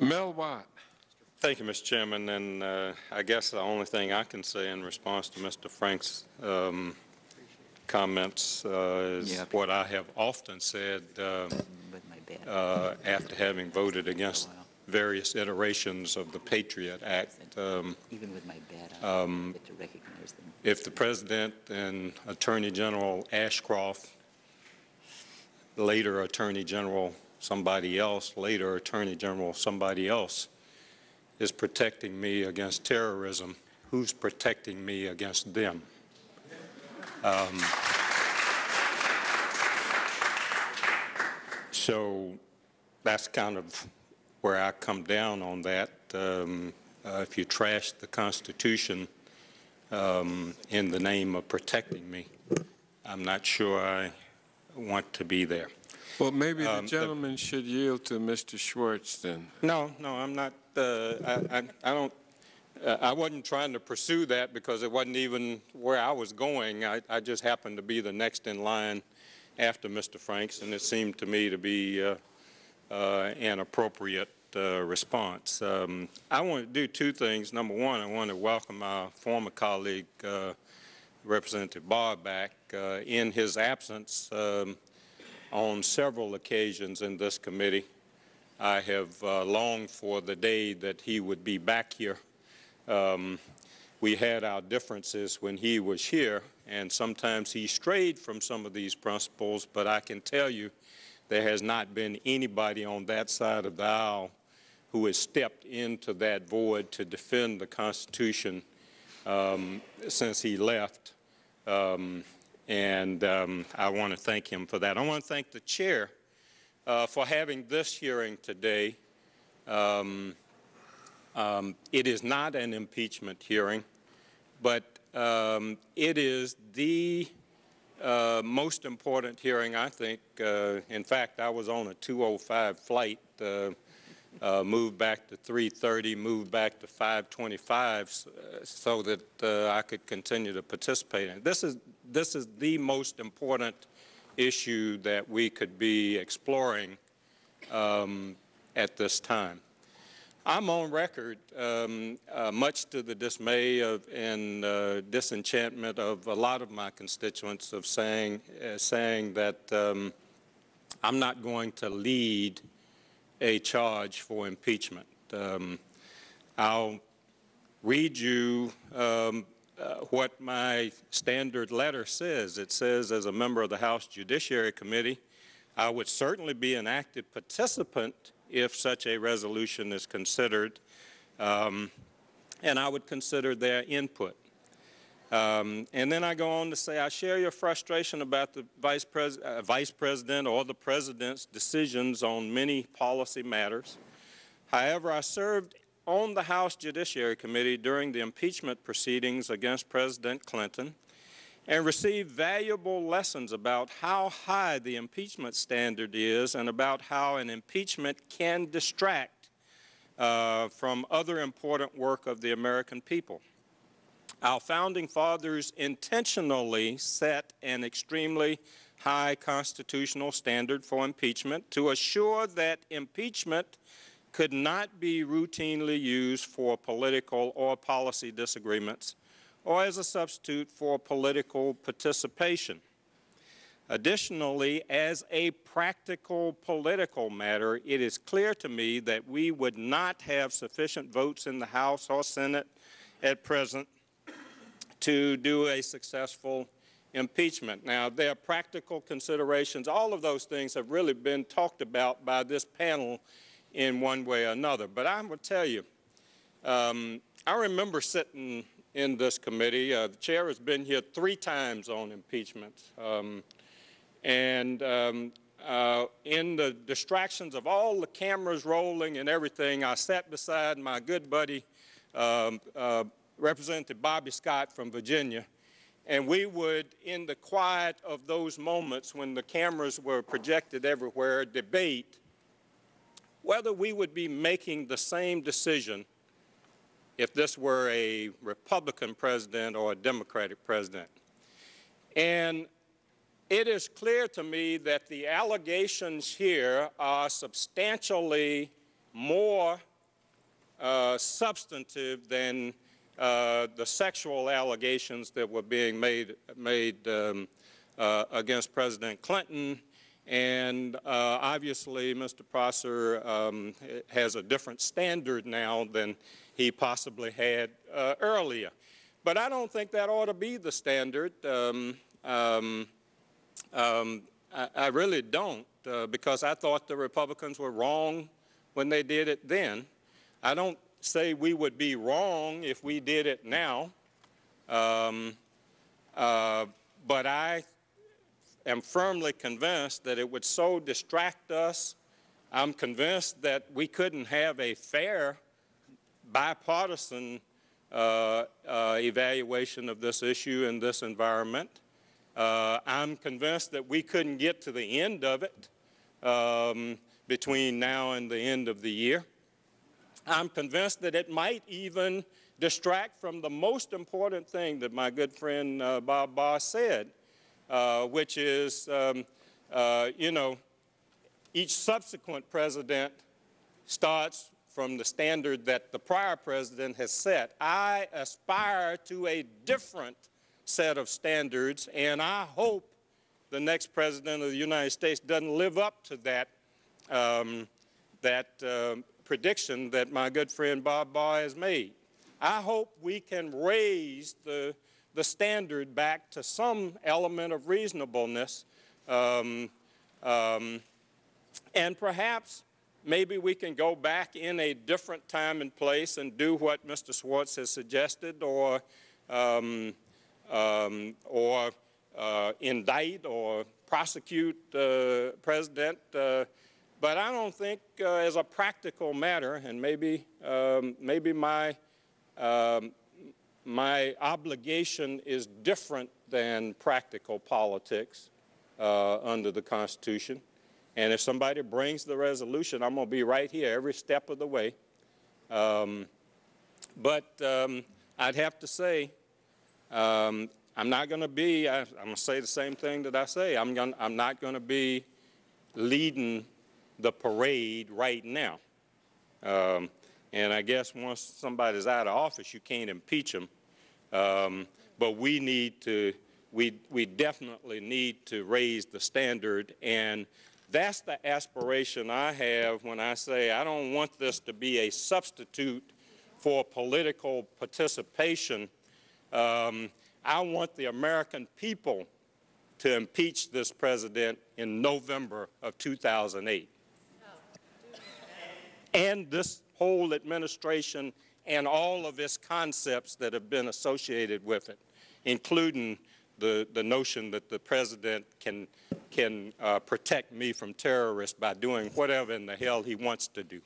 Mel Watt. Thank you, Mr. Chairman. And I guess the only thing I can say in response to Mr. Frank's comments is what I have often said after having voted against various iterations of the Patriot Act. If the President and Attorney General Ashcroft, later Attorney General somebody else, later Attorney General somebody else, is protecting me against terrorism, who's protecting me against them? So that's kind of where I come down on that. If you trash the Constitution in the name of protecting me, I'm not sure I want to be there. Well, maybe the gentleman should yield to Mr. Schwartz then. No, I'm not. I don't. I wasn't trying to pursue that because it wasn't even where I was going. I just happened to be the next in line after Mr. Franks, and it seemed to me to be an appropriate response. I want to do two things. Number one, I want to welcome our former colleague, Representative Barr, back. In his absence, on several occasions in this committee, I have longed for the day that he would be back here. We had our differences when he was here, and sometimes he strayed from some of these principles, but I can tell you there has not been anybody on that side of the aisle who has stepped into that void to defend the Constitution since he left. And I want to thank him for that. I want to thank the chair for having this hearing today. It is not an impeachment hearing, but it is the most important hearing, I think. In fact, I was on a 2:05 flight, moved back to 3:30, moved back to 5:25 so that I could continue to participate in it. This is the most important issue that we could be exploring at this time. I'm on record, much to the dismay and disenchantment of a lot of my constituents, of saying that I'm not going to lead a charge for impeachment. I'll read you what my standard letter says. It says, as a member of the House Judiciary Committee, I would certainly be an active participant if such a resolution is considered, and I would consider their input. And then I go on to say, I share your frustration about the Vice President or the President's decisions on many policy matters. However, I served on the House Judiciary Committee during the impeachment proceedings against President Clinton and received valuable lessons about how high the impeachment standard is and about how an impeachment can distract from other important work of the American people. Our founding fathers intentionally set an extremely high constitutional standard for impeachment to assure that impeachment could not be routinely used for political or policy disagreements or as a substitute for political participation. Additionally, as a practical political matter, it is clear to me that we would not have sufficient votes in the House or Senate at present to do a successful impeachment. Now, there are practical considerations. All of those things have really been talked about by this panel in one way or another. But I will tell you, I remember sitting in this committee. The chair has been here 3 times on impeachment. In the distractions of all the cameras rolling and everything, I sat beside my good buddy, Representative Bobby Scott from Virginia, and we would, in the quiet of those moments when the cameras were projected everywhere, debate whether we would be making the same decision if this were a Republican president or a Democratic president. And it is clear to me that the allegations here are substantially more substantive than the sexual allegations that were being made against President Clinton. And obviously, Mr. Prosser has a different standard now than he possibly had earlier. But I don't think that ought to be the standard. I really don't, because I thought the Republicans were wrong when they did it then. I don't say we would be wrong if we did it now, but I am firmly convinced that it would so distract us. I'm convinced that we couldn't have a fair bipartisan evaluation of this issue in this environment. I'm convinced that we couldn't get to the end of it between now and the end of the year. I'm convinced that it might even distract from the most important thing that my good friend Bob Barr said, which is, you know, each subsequent president starts from the standard that the prior president has set. I aspire to a different set of standards, and I hope the next president of the United States doesn't live up to that, prediction that my good friend Bob Barr has made. I hope we can raise the standard back to some element of reasonableness, and perhaps maybe we can go back in a different time and place and do what Mr. Schwartz has suggested, or indict or prosecute the president. But I don't think, as a practical matter, and maybe my obligation is different than practical politics under the Constitution. And if somebody brings the resolution, I'm going to be right here every step of the way. But I'd have to say, I'm not going to be, I'm going to say the same thing that I say. I'm not going to be leading the parade right now. And I guess once somebody's out of office, you can't impeach them. But we need to, we definitely need to raise the standard, and that's the aspiration I have when I say I don't want this to be a substitute for political participation. I want the American people to impeach this president in November of 2008. And this whole administration and all of its concepts that have been associated with it, including the notion that the president can protect me from terrorists by doing whatever in the hell he wants to do.